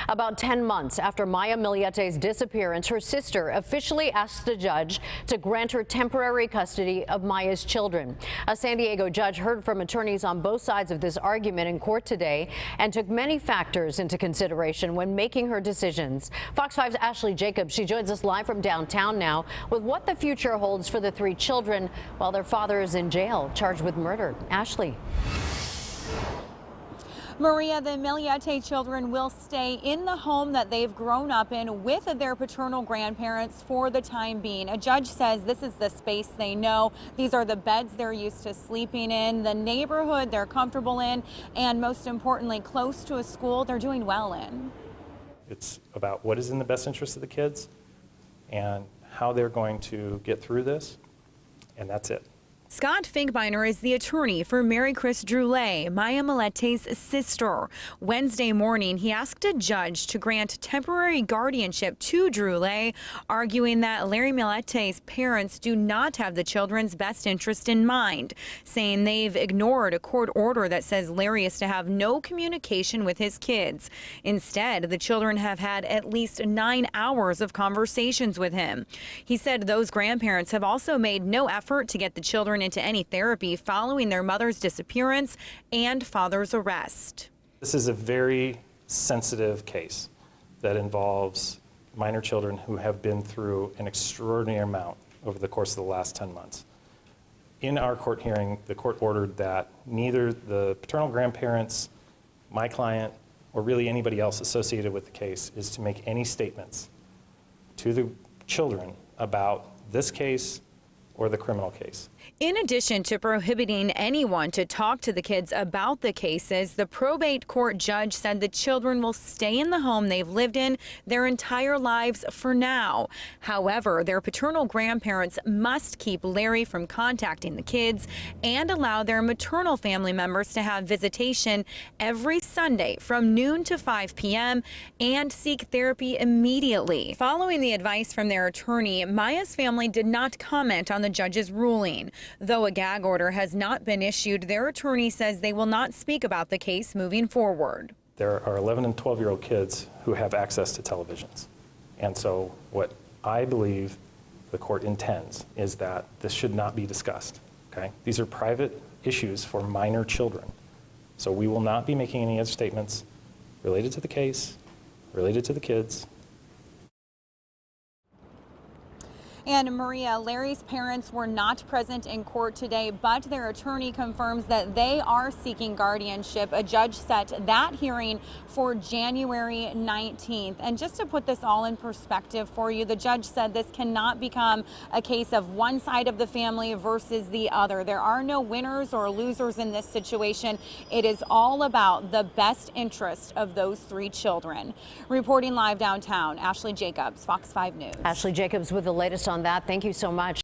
About 10 months after Maya Milliete's disappearance, her sister officially asked a judge to grant her temporary custody of Maya's children. A San Diego judge heard from attorneys on both sides of this argument in court today and took many factors into consideration when making her decisions. Fox 5's Ashley Jacobs, she joins us live from downtown now with what the future holds for the three children while their father is in jail, charged with murder. Ashley. Maria, the Milliete children will stay in the home that they've grown up in with their paternal grandparents for the time being. A judge says this is the space they know. These are the beds they're used to sleeping in, the neighborhood they're comfortable in, and most importantly, close to a school they're doing well in. It's about what is in the best interest of the kids and how they're going to get through this, and that's it. Scott Finkbeiner is the attorney for Mary Chris Drolet, Maya Milliete's sister. Wednesday morning, he asked a judge to grant temporary guardianship to Drolet, arguing that Larry Milliete's parents do not have the children's best interest in mind, saying they've ignored a court order that says Larry is to have no communication with his kids. Instead, the children have had at least 9 hours of conversations with him. He said those grandparents have also made no effort to get the children into any therapy following their mother's disappearance and father's arrest. This is a very sensitive case that involves minor children who have been through an extraordinary amount over the course of the last 10 months. In our court hearing, the court ordered that neither the paternal grandparents, my client, or really anybody else associated with the case is to make any statements to the children about this case or the criminal case. In addition to prohibiting anyone to talk to the kids about the cases, the probate court judge said the children will stay in the home they've lived in their entire lives for now. However, their paternal grandparents must keep Larry from contacting the kids and allow their maternal family members to have visitation every Sunday from noon to 5 p.m. and seek therapy immediately. Following the advice from their attorney, Maya's family did not comment on the judge's ruling. Though a gag order has not been issued, their attorney says they will not speak about the case moving forward. There are 11 and 12-year-old kids who have access to televisions. And so what I believe the court intends is that this should not be discussed. Okay? These are private issues for minor children. So we will not be making any other statements related to the case, related to the kids. And Maria, Larry's parents were not present in court today, but their attorney confirms that they are seeking guardianship. A judge set that hearing for January 19th. And just to put this all in perspective for you, the judge said this cannot become a case of one side of the family versus the other. There are no winners or losers in this situation. It is all about the best interest of those three children. Reporting live downtown, Ashley Jacobs, Fox 5 News. Ashley Jacobs with the latest on that. Thank you so much.